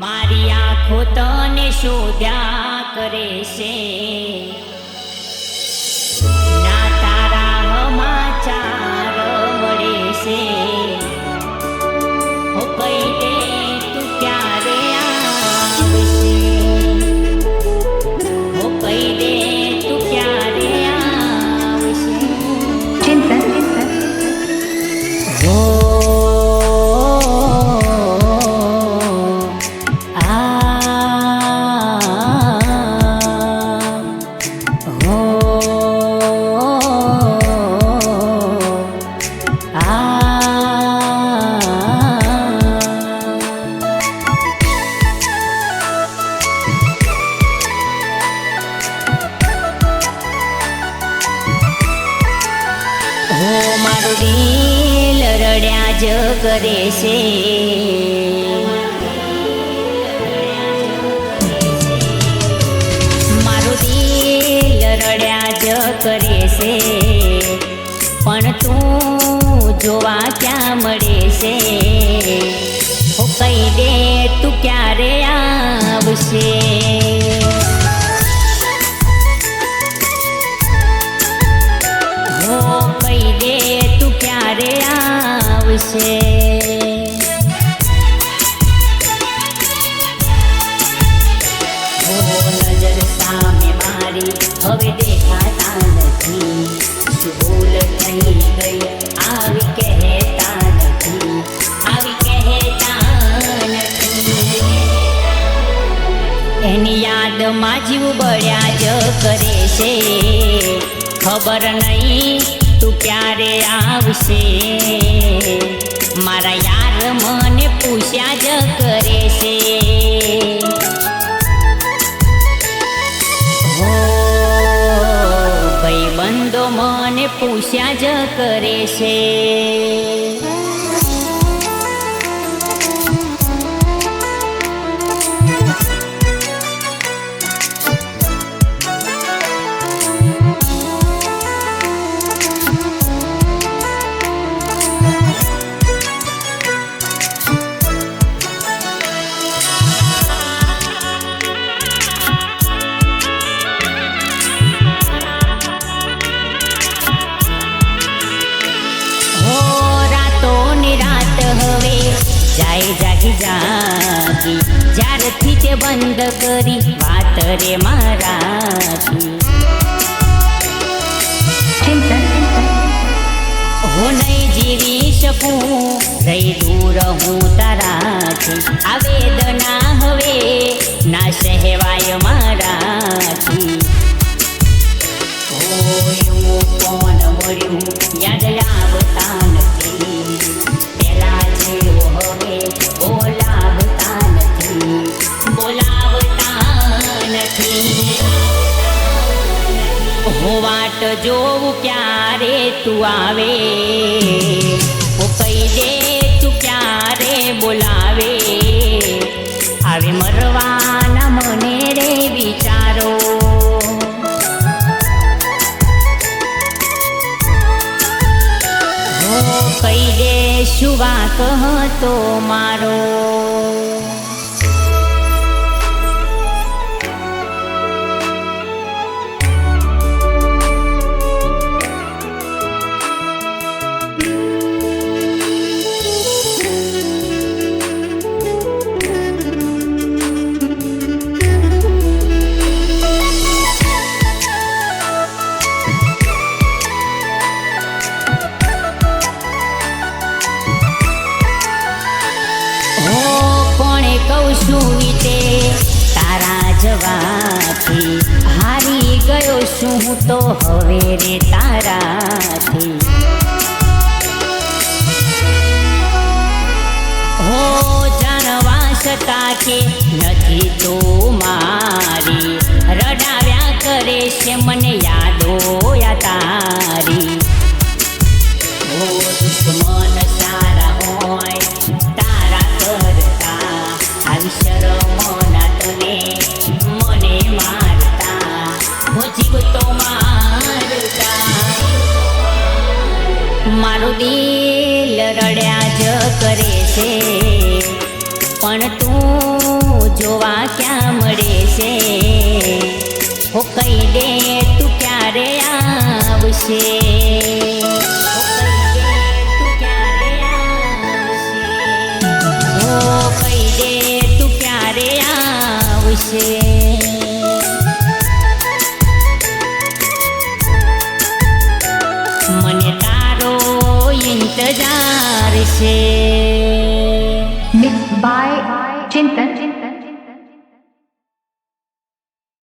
મારી આંખો તને શોધ્યા કરે છે, ના તારા સમાચાર મળે છે. હો કઈ દે તું ક્યારે આવશે, હો કઈ દે તું ક્યારે આવશે. ચિંતન હો મારું દિલ રડ્યા જ કરે છે, મારું દિલ રડ્યા જ કરે છે, પણ તું જોવા ક્યાં મળે છે. હો કહી દે તું ક્યારે આવશે, કહી દે તું ક્યારે આવશે. નજર સામે મારી હવે દેખાતા નથી, શું ભૂલ થઈ ગઈ આવી કહેતા નથી, આવી કહેતા નથી. એની યાદમાં જીવ બળ્યા જ કરે છે, ખબર નહીં તું ક્યારે આવશે. મારા યાર મને પૂછ્યા જ કરે છે, હો ભાઈબંધો મને પૂછ્યા જ કરે છે. જાય જાગી જાગી જ્યારથી તે બંધ કરી વાત રે મારાથી. હું નહીં જીવી શકું રહી દૂર હું તારાથી, આ વેદના હવે ના સહેવાય મારાથી. એવું કોણ મળ્યું યાદ આવતા નથી, પેલા જેવો હવે બોલાવતા નથી, બોલાવતા નથી. હું વાટ જોઉં ક્યારે તું આવે, હું કહી દે તું ક્યારે બોલાવે. આવે મરવાના મને રે વિચારો, કહી દે શું વાંક હતો મારો. શું વીતે તારા જવાથી, હારી ગયો શું હું તો હવે રે તારાથી. હો જાણવા છતાં કે નથી તું મારી, રડાવ્યા કરે છે મને યાદો યા તારી. હો દુશ્મન સારા હોય તારા કરતા, આવી શરમોના તને મને મારતા, હો જીવ તો મારતા. મારું દિલ રડ્યા જ કરે છે, પણ તું જોવા ક્યાં મળે છે હો કહી દે તું ક્યારે આવશે હો કહી દે તું ક્યારે આવશે હો કહી દે તું ક્યારે આવશે મને તારો ઇંતજાર છે Mixed by Chintan.